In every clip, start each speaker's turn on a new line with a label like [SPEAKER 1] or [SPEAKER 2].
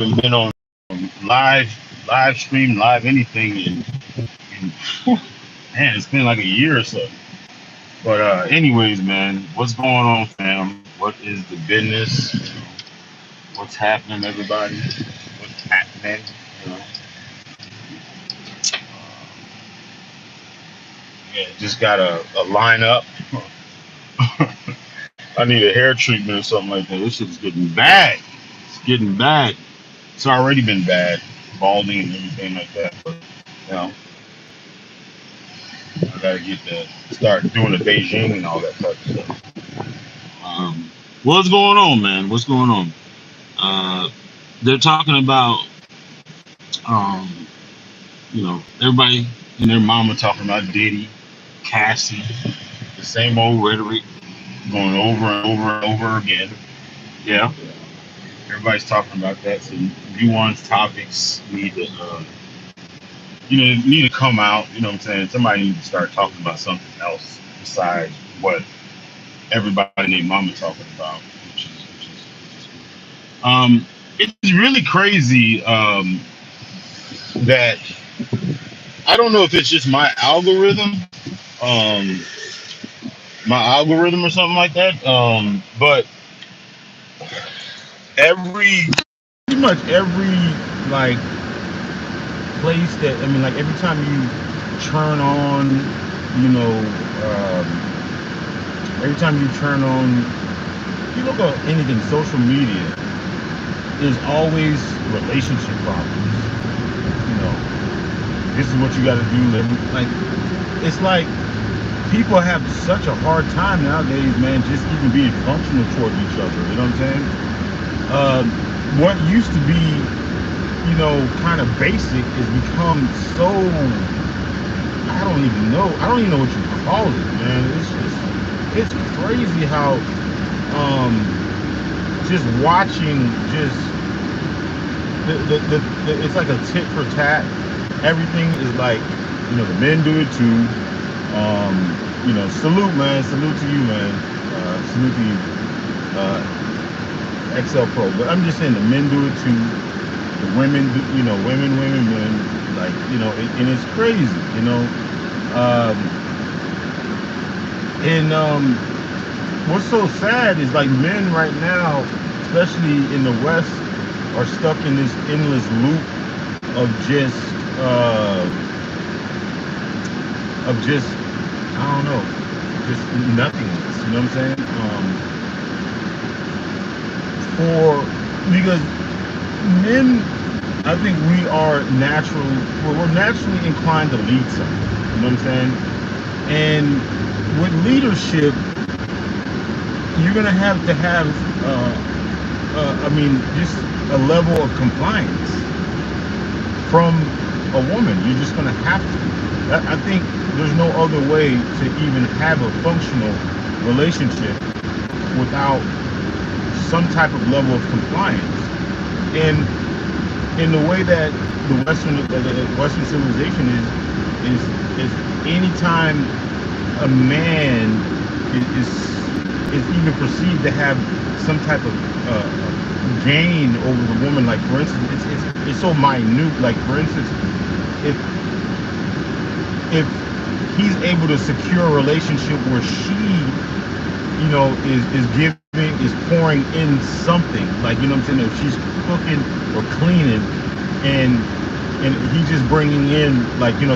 [SPEAKER 1] haven't been on live live stream, live anything in man, it's been like a year or so. But anyways, man, what's going on, fam? What is the business? What's happening, everybody? What's happening? You know, yeah, just got a lineup. I need a hair treatment or something like that. This shit's getting bad. It's getting bad. It's already been bad, balding and everything like that. But you know, I gotta get the start doing the Beijing and all that type of stuff. What's going on, man? What's going on? Uh, they're talking about, um, everybody and their mama talking about Diddy, Cassie, the same old rhetoric going over and over and over again. Yeah, everybody's talking about that. So nuanced topics need to come out. You know what I'm saying? Somebody needs to start talking about something else besides what everybody named Mama talking about, which is it's really crazy that I don't know if it's just um, my algorithm or something like that. But every pretty much every like place that I mean, like every time you turn on, you know, every time you turn on, you look at anything, social media, there's always relationship problems. You know, this is what you got to do. Like, it's like people have such a hard time nowadays, man, just even being functional towards each other. You know what I'm saying? What used to be, kind of basic has become so, I don't even know what you call it, man. It's crazy how, just watching, just, it's like a tit for tat. Everything is like, the men do it too. Salute, man. Salute to you, man. Salute to you. XL Pro. But I'm just saying the men do it too. The women do, women, men. Like, and it's crazy, what's so sad is like men right now, especially in the West, are stuck in this endless loop of just, I don't know, just nothingness. You know what I'm saying? Because men, I think we're naturally inclined to lead something. You know what I'm saying? And with leadership, you're gonna have to have, just a level of compliance from a woman. You're just gonna have to. I think there's no other way to even have a functional relationship without some type of level of compliance. And in the way that the Western civilization is anytime a man is even perceived to have some type of gain over the woman, like for instance, it's so minute. Like for instance, if he's able to secure a relationship where she, is pouring in something, like, what I'm saying, if she's cooking or cleaning, and he's just bringing in, like, the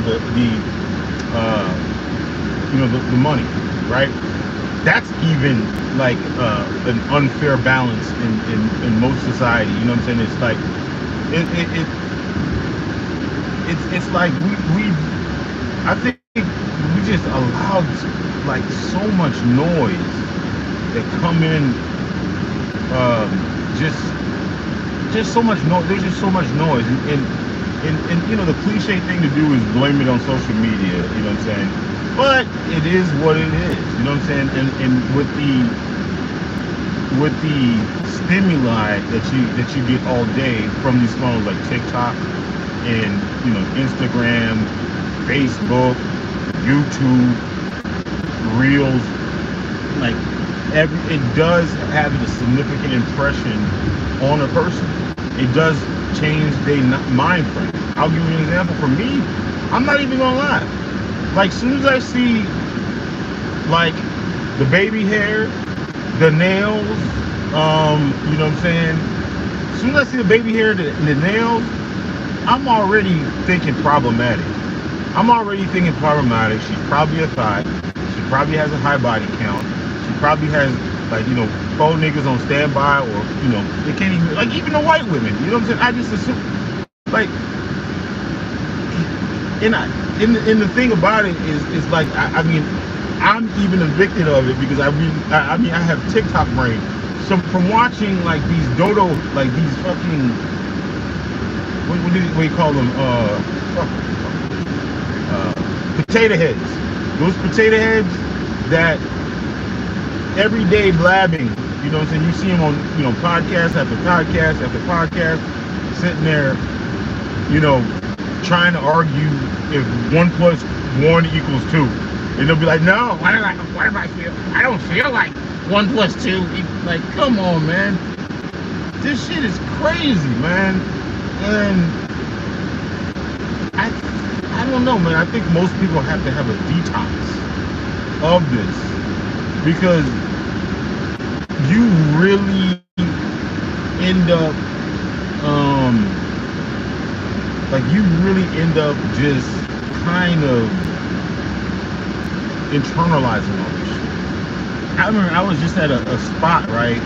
[SPEAKER 1] money, right? That's even like an unfair balance in most society. You know what I'm saying? It's like it's like we I think we just allowed like so much noise that come in, just so much noise. There's just so much noise, and the cliche thing to do is blame it on social media. You know what I'm saying? But it is what it is. You know what I'm saying? And with the stimuli that you get all day from these phones like TikTok and Instagram, Facebook, YouTube, Reels, like it does have a significant impression on a person. it does change their mind frame. I'll give you an example. For me, I'm not even gonna lie. Like, soon as I see, like, the baby hair, the nails, you know what I'm saying? As soon as I see the baby hair, the nails, I'm already thinking problematic. I'm already thinking problematic. She's probably a thought. She probably has a high body count. She probably has, like, you know, 4 niggas on standby, or, you know, they can't even, like, even the white women. You know what I'm saying? I just assume, like, and the thing about it is like, I mean, I'm even evicted of it because I mean, I have TikTok brain. So from watching, like, these dodo, like, these fucking, what do you call them? Potato heads. Those potato heads that every day blabbing, you know what I'm saying? You see them on, you know, podcast after podcast after podcast, sitting there, you know, trying to argue if 1 + 1 = 2. And they'll be like, no, why do I feel? I don't feel like 1 + 2. Like, come on, man. This shit is crazy, man. And I don't know, man. I think most people have to have a detox of this, because you really end up, just kind of internalizing all this shit. I remember I was just at a spot, right,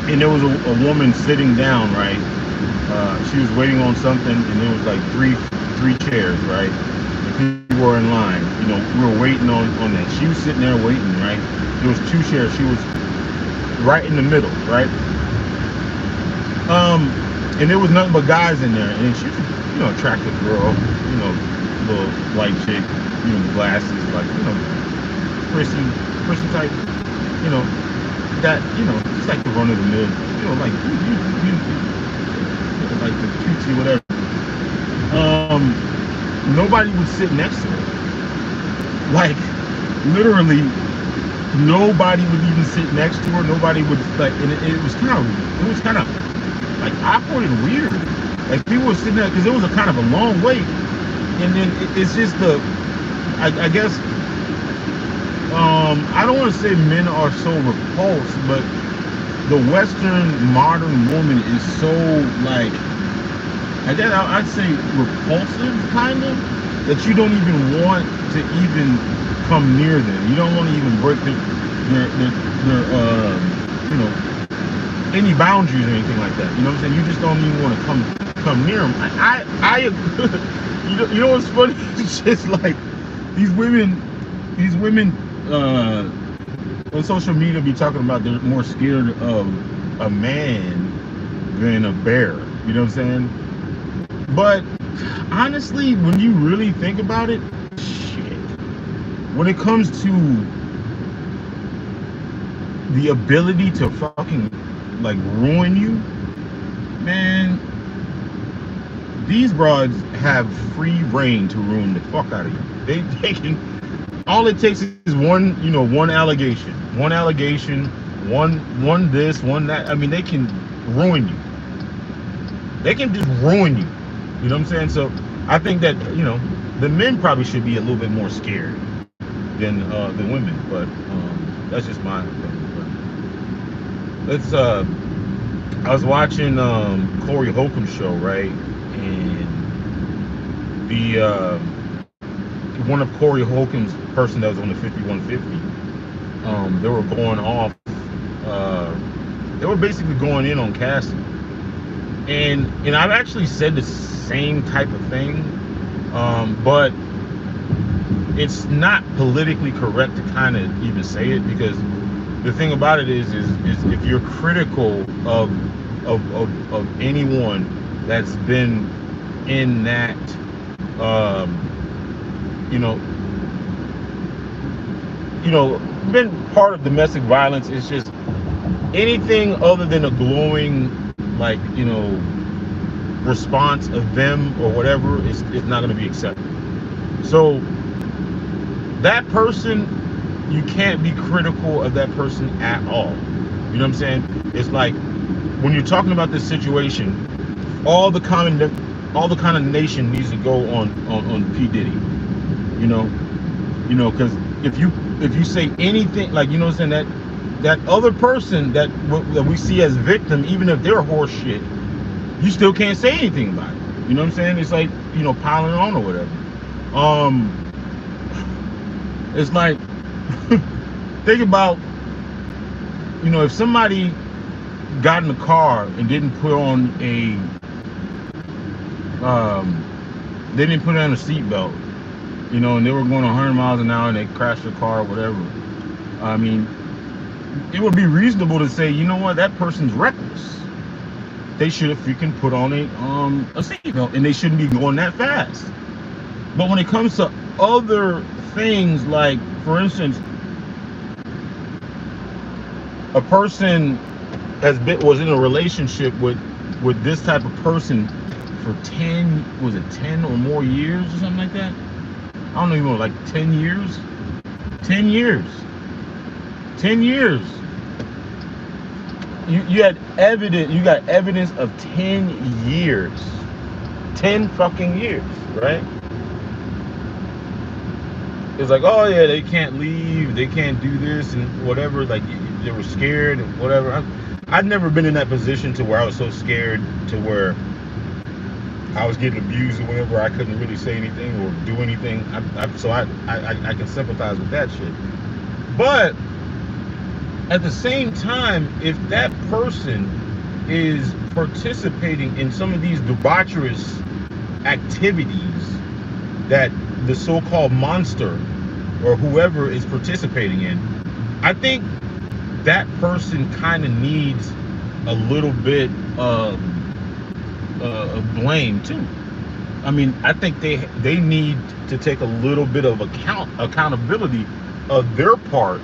[SPEAKER 1] and there was a woman sitting down, right. She was waiting on something, and there was like three chairs, right? And people were in line. You know, we were waiting on that. She was sitting there waiting, right? There was 2 chairs. She was right in the middle, right? And there was nothing but guys in there. And she was, you know, attractive girl, you know, little white chick, you know, glasses, like, you know, Christian type, you know, that, you know, just like the run of the mill, you know, like you like the cutesy whatever. Nobody would sit next to her. Like, literally, nobody would even sit next to her. Nobody would, like, and it was kind of like awkward and weird. Like, people were sitting there because it was a kind of a long wait, and then it's just I guess, I don't want to say men are so repulsed, but the Western modern woman is so, like, I guess I'd say repulsive, kind of, that you don't even want to even come near them. You don't want to even break their you know, any boundaries or anything like that. You know what I'm saying? You just don't even want to come near them. You know what's funny? It's just like these women on social media be talking about they're more scared of a man than a bear. You know what I'm saying? But honestly, when you really think about it, shit, when it comes to the ability to fucking, like, ruin you, man, these broads have free reign to ruin the fuck out of you. They can, all it takes is one allegation, one this, one that. I mean, they can ruin you. They can just ruin you. You know what I'm saying? So I think that, you know, the men probably should be a little bit more scared than the women, but that's just my opinion. But let's I was watching Corey Holcomb's show, right? And the one of Corey Holcomb's person that was on the 5150, they were going off, they were basically going in on Cassie. And I've actually said the same type of thing, but it's not politically correct to kind of even say it, because the thing about it is if you're critical of anyone that's been in that, been part of domestic violence, it's just anything other than a glowing, like, response of them or whatever, it's not going to be accepted. So that person, you can't be critical of that person at all. You know what I'm saying? It's like when you're talking about this situation, all the condemnation needs to go on P Diddy. You know, because if you say anything, like, you know what I'm saying, that other person that we see as victim, even if they're horse shit, you still can't say anything about it. You know what I'm saying? It's like, piling on or whatever. It's like, think about, if somebody got in the car and didn't put on they didn't put on a seatbelt, and they were going 100 miles an hour and they crashed their car or whatever. I mean, it would be reasonable to say, you know what, that person's reckless. They should have freaking put on a seatbelt, and they shouldn't be going that fast. But when it comes to other things, like, for instance, a person was in a relationship with this type of person for 10 or more years or something like that. I don't know, like 10 years. 10 years. You got evidence of 10 years. 10 fucking years, right? It's like, oh yeah, they can't leave, they can't do this and whatever, like they were scared and whatever. I've never been in that position to where I was so scared to where I was getting abused or whatever. I couldn't really say anything or do anything. So I can sympathize with that shit. But at the same time, if that person is participating in some of these debaucherous activities that the so-called monster or whoever is participating in, I think that person kind of needs a little bit of blame too. I mean, I think they need to take a little bit of accountability of their part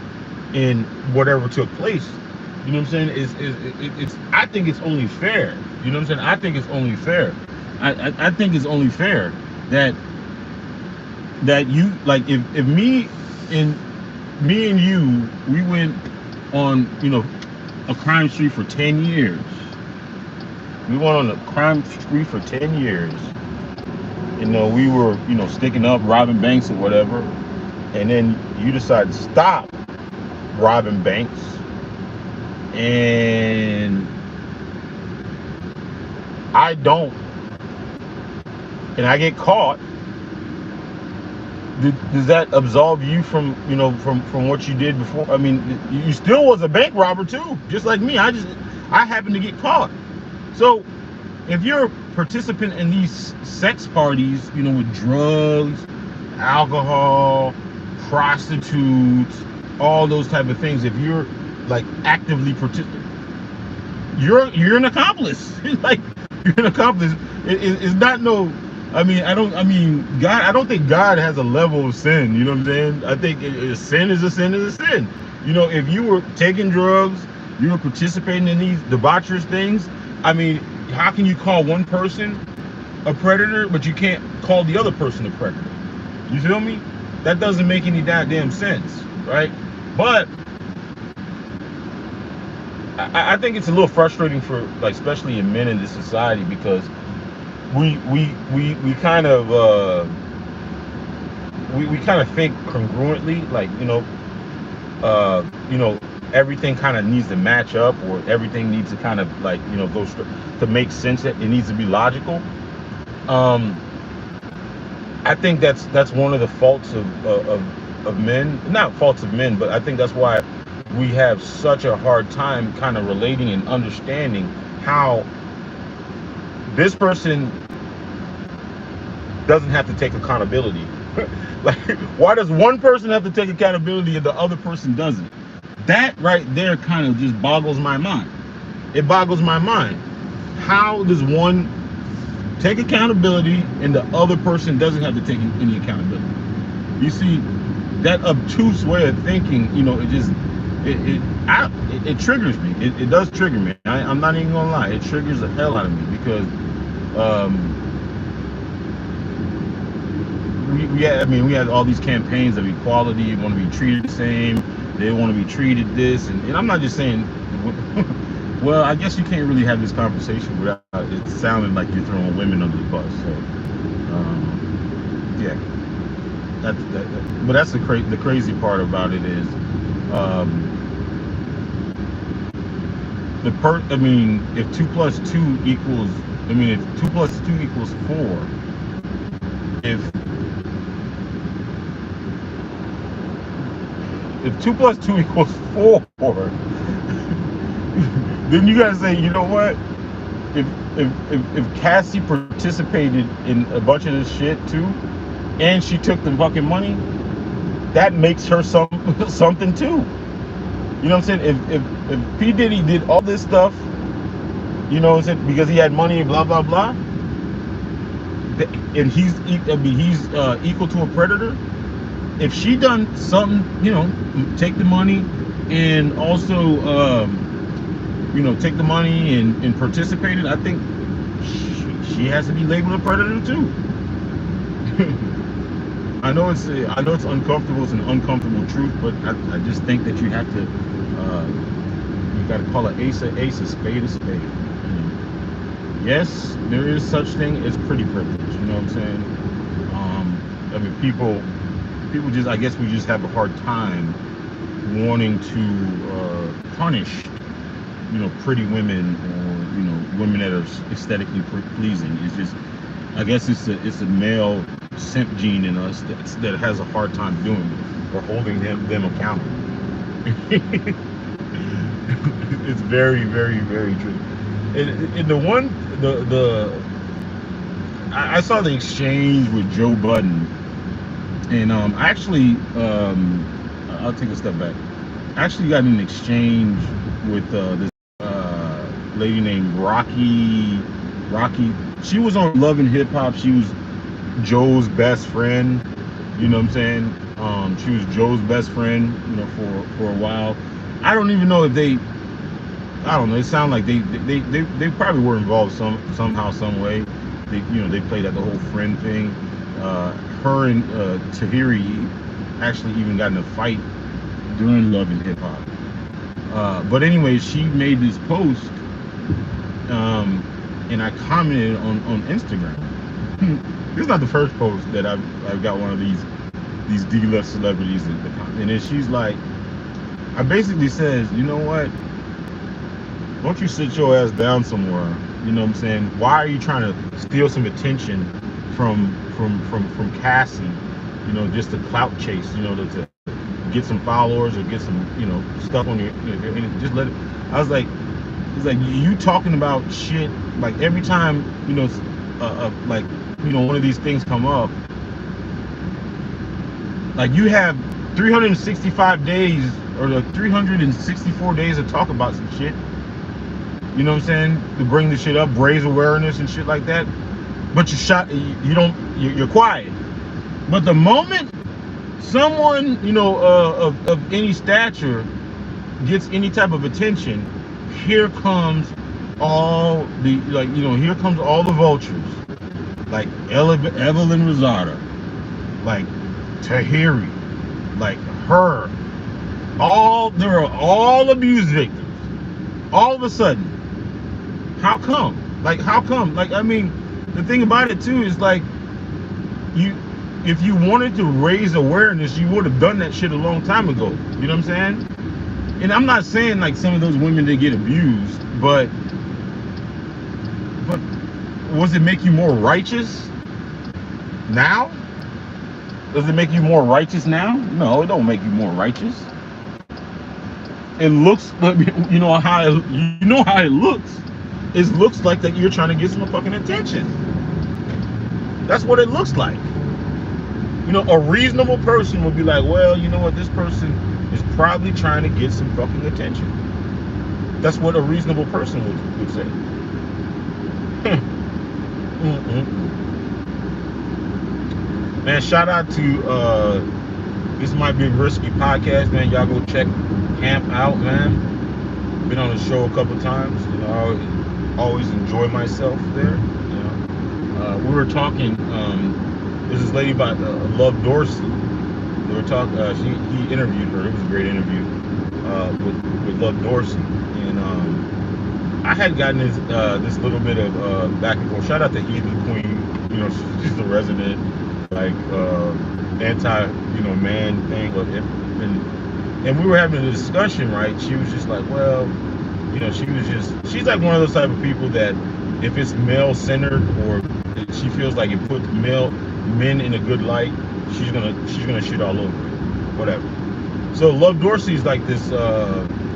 [SPEAKER 1] in whatever took place. You know what I'm saying? I think it's only fair. You know what I'm saying? I think it's only fair. I think it's only fair that you, like, if me and you, we went on, a crime spree for 10 years. We went on a crime spree for 10 years. We were, sticking up, robbing banks or whatever. And then you decide to stop robbing banks. And I don't. And I get caught. Does that absolve you from what you did before? I mean, you still was a bank robber too, just like me. I happened to get caught. So if you're a participant in these sex parties, with drugs, alcohol, prostitutes, all those type of things, if you're like actively participating, you're an accomplice. Like, you're an accomplice. It's not no. I don't think God has a level of sin. You know what I'm saying? I think a sin is a sin is a sin. If you were taking drugs, you were participating in these debaucherous things, I mean, how can you call one person a predator, but you can't call the other person a predator? You feel me? That doesn't make any goddamn sense, right? But I think it's a little frustrating for, like, especially in men in this society, because we kind of we kind of think congruently, like, everything kind of needs to match up, or everything needs to kind of, like, go to make sense. That it needs to be logical. I think that's one of the faults of men, not faults of men, but I think that's why we have such a hard time kind of relating and understanding how this person doesn't have to take accountability. Like, why does one person have to take accountability and the other person doesn't? That right there kind of just boggles my mind. It boggles my mind. How does one take accountability and the other person doesn't have to take any accountability? You see, that obtuse way of thinking, it triggers me. It does trigger me. I'm not even gonna lie. It triggers the hell out of me, because we had all these campaigns of equality. Want to be treated the same. They want to be treated this, and I'm not just saying Well, I guess you can't really have this conversation without it sounding like you're throwing women under the bus. So, yeah, but that's the crazy part about it is, um, I mean, if 2 plus 2 equals, I mean, if 2 plus 2 equals 4, if 2 plus 2 equals 4, then you gotta say, you know what? If Cassie participated in a bunch of this shit too, and she took the fucking money, that makes her something too. You know what I'm saying? If P Diddy did all this stuff, you know what I'm saying, because he had money, blah blah blah, and he's equal to a predator. If she done something, you know, take the money and also take the money and participated, I think she has to be labeled a predator too. I know it's uncomfortable. It's an uncomfortable truth, but I just think that you have to you got to call an ace, a spade a spade. Yes, there is such thing as pretty privilege. You know what I'm saying? I mean, people just, I guess we just have a hard time wanting to punish, you know, pretty women, or, you know, women that are aesthetically pleasing. It's just, I guess it's a male simp gene in us that has a hard time doing it or holding them accountable. It's very, very, very true. And I saw the exchange with Joe Budden, and I'll take a step back. I actually got in an exchange with this lady named Rocky. She was on Love and Hip Hop. She was Joe's best friend. You know what I'm saying? She was Joe's best friend, you know, for a while. I don't even know if I don't know. It sounded like they probably were involved somehow, some way. They played at the whole friend thing. Her and Tahiri actually even got in a fight during Love and Hip Hop. But anyway, she made this post, and I commented on Instagram. This is not the first post that I've got one of these D-list celebrities in the comment. And then she's like, I basically says, you know what? Don't you sit your ass down somewhere? You know what I'm saying? Why are you trying to steal some attention from Cassie? You know, just to clout chase. You know, to get some followers or get some, you know, stuff on your. Just let it. I was like, it's like you talking about shit. Like every time, you know, like, you know, one of these things come up. Like you have 365 days or like 364 days to talk about some shit. You know what I'm saying? To bring the shit up, raise awareness and shit like that. But you're quiet. But the moment someone, you know, of any stature gets any type of attention, here comes all the, like, you know, here comes all the vultures. Like Evelyn Rosada, like Tahiri, like her. There are all abuse victims. All of a sudden. How come? Like, how come? Like, I mean, the thing about it too is like, if you wanted to raise awareness, you would have done that shit a long time ago. You know what I'm saying? And I'm not saying like some of those women that get abused, but was it make you more righteous now? Does it make you more righteous now? No, it don't make you more righteous. It looks, you know how it looks. It looks like that you're trying to get some fucking attention. That's what it looks like. You know, a reasonable person would be like, well, you know what, this person is probably trying to get some fucking attention. That's what a reasonable person would say. Man, shout out to This Might Be a Risky Podcast, man. Y'all go check Camp out, man. Been on the show a couple times. You know, I always enjoy myself there. You know, we were talking. There's this lady by Love Dorsey. We were talking. He interviewed her. It was a great interview with Love Dorsey, and I had gotten this little bit of back and forth. Shout out to Eva Queen. You know, she's the resident like anti man thing. But and we were having a discussion, right? She was just like, well, she's like one of those type of people that if it's male centered or she feels like it puts men in a good light, she's gonna shit all over it, whatever. So Love Dorsey's like this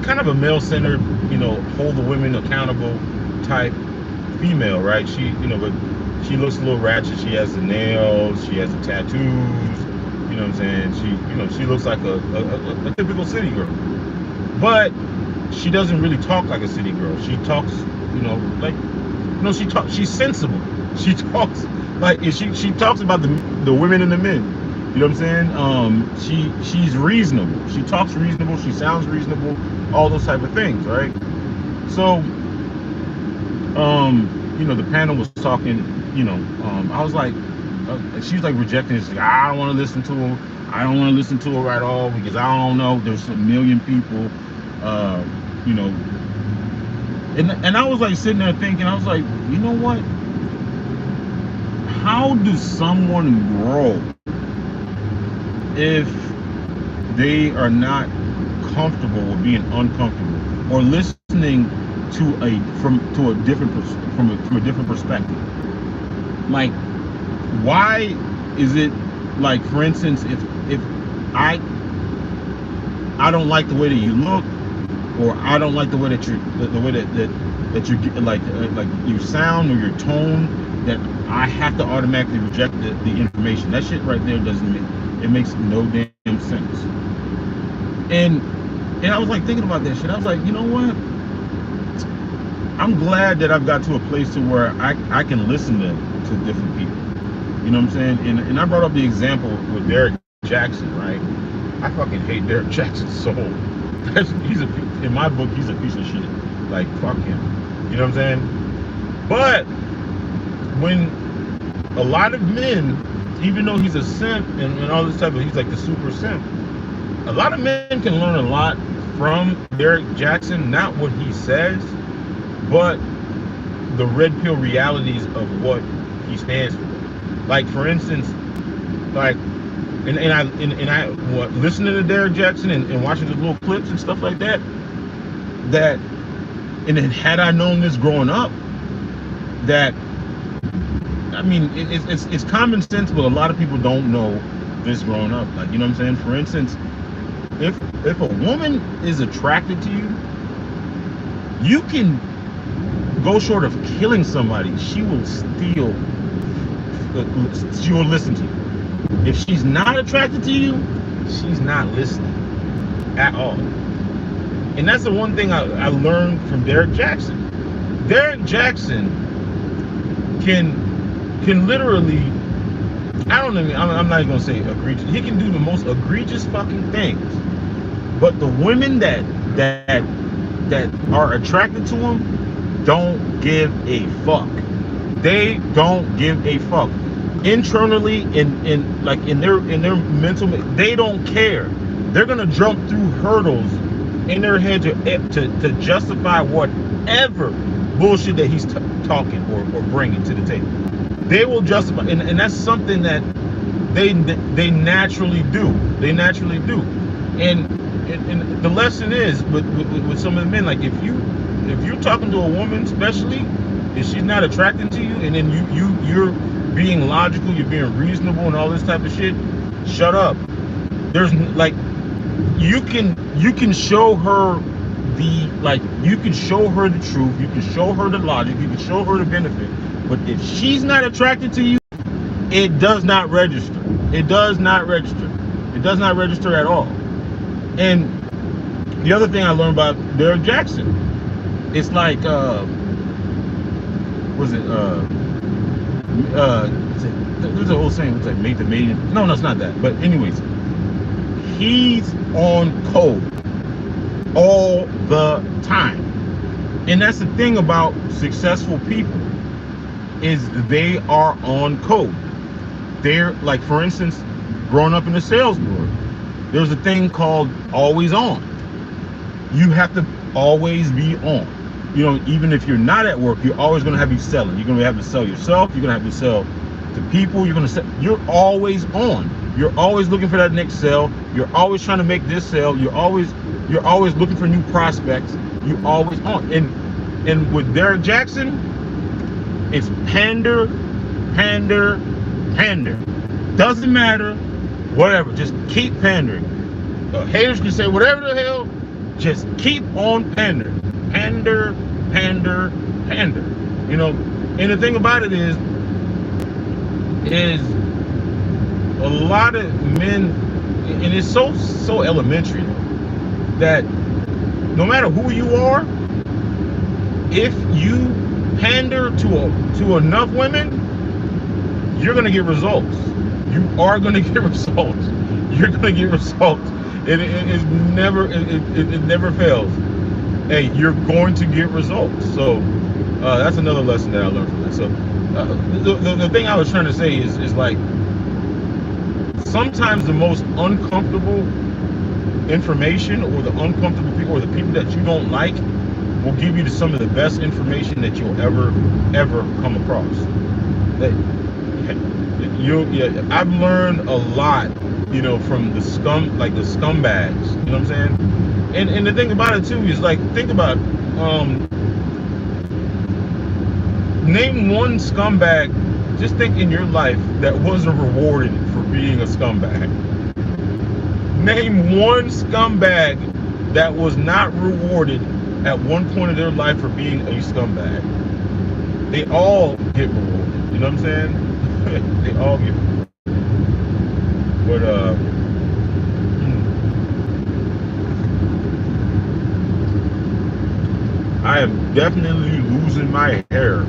[SPEAKER 1] kind of a male centered, hold the women accountable type female, right? She, but she looks a little ratchet. She has the nails, she has the tattoos. You know what I'm saying? She looks like a typical city girl, but she doesn't really talk like a city girl. She talks, she's sensible. She talks like she talks about the women and the men. You know what I'm saying? She's reasonable. She talks reasonable. She sounds reasonable. All those type of things, right? So, the panel was talking. I was like, she was like rejecting it. She's like, I don't want to listen to her. I don't want to listen to her at all because I don't know. There's a million people, And I was like sitting there thinking. I was like, you know what? How does someone grow if they are not comfortable with being uncomfortable or listening from a different perspective? Like, why is it like, for instance, if I don't like the way that you look, or I don't like the way that that you like your sound or your tone, that I have to automatically reject the information. That shit right there makes no damn sense. And I was like thinking about that shit. I was like, you know what? I'm glad that I've got to a place to where I can listen to different people. You know what I'm saying? And I brought up the example with Derek Jackson, right? I fucking hate Derek Jackson's soul. In my book, he's a piece of shit. Like, fuck him. You know what I'm saying? But when a lot of men, even though he's a simp and all this type of, he's like the super simp, a lot of men can learn a lot from Derek Jackson, not what he says, but the red pill realities of what he stands for. Like, for instance, like, and I listening to Derek Jackson and watching his little clips and stuff like that, and then had I known this growing up, that, I mean, it's common sense, but a lot of people don't know this growing up. Like, you know what I'm saying? For instance, if a woman is attracted to you, you can go short of killing somebody, she will listen to you. If she's not attracted to you, she's not listening at all. And that's the one thing I learned from Derek Jackson. Derek Jackson can literally, I'm not even gonna say egregious. He can do the most egregious fucking things. But the women that are attracted to him don't give a fuck. They don't give a fuck. Internally, in their mental, they don't care. They're gonna jump through hurdles in their head to justify whatever bullshit that he's talking or bringing to the table. They will justify, and that's something that they naturally do. They naturally do. And the lesson is with some of the men, like, if you're talking to a woman, especially if she's not attracted to you, and then you're being logical, you're being reasonable and all this type of shit, shut up. There's like, you can show her you can show her the truth, you can show her the logic, you can show her the benefit, but if she's not attracted to you, it does not register. It does not register. It does not register at all. And the other thing I learned about Derek Jackson, it's like, there's an old saying, it's like, make the maiden. No, it's not that. But anyways, he's on code all the time. And that's the thing about successful people, is they are on code. They're like, for instance, growing up in the sales world, there's a thing called always on. You have to always be on. you know, even if you're not at work, you're always going to have you selling. You're going to have to sell yourself. You're going to have to sell to people. You're going to sell. You're always on. You're always looking for that next sale. You're always trying to make this sale. You're always looking for new prospects. You're always on. And with Derek Jackson, it's pander, pander, pander. Doesn't matter, whatever. Just keep pandering. Haters can say whatever the hell. Just keep on pandering. Pander, pander, pander. You know, and the thing about it is a lot of men, and it's so elementary that no matter who you are, if you pander to enough women, you're gonna get results. You are gonna get results. You're gonna get results. It never fails. Hey, you're going to get results. So that's another lesson that I learned from that. So the thing I was trying to say is like, sometimes the most uncomfortable information, or the uncomfortable people, or the people that you don't like, will give you some of the best information that you'll ever come across. That I've learned a lot, you know, from the scumbags. You know what I'm saying? And the thing about it too is, like, think about name one scumbag. Just think in your life that wasn't rewarded for being a scumbag. Name one scumbag that was not rewarded at one point of their life for being a scumbag. They all get rewarded. You know what I'm saying? They all get rewarded. But I am definitely losing my hair.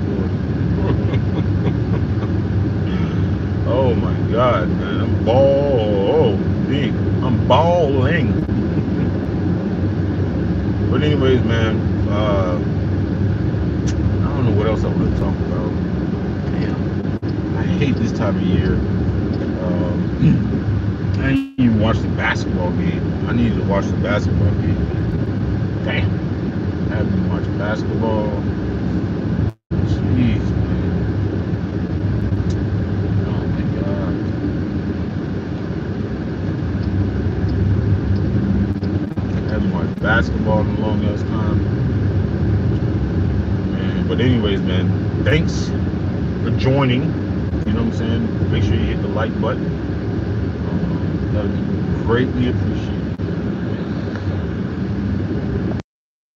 [SPEAKER 1] Oh my God, man, I'm balding. I'm balling. But anyways, man, I don't know what else I want to talk about. Damn, I hate this time of year. I didn't even watch the basketball game. I needed to watch the basketball game. Damn, I haven't even watched basketball. Jeez, man. Oh my God. I haven't watched basketball in a long ass time. Man, but anyways, man, thanks for joining. You know what I'm saying? Make sure you hit the like button. That would be greatly appreciated.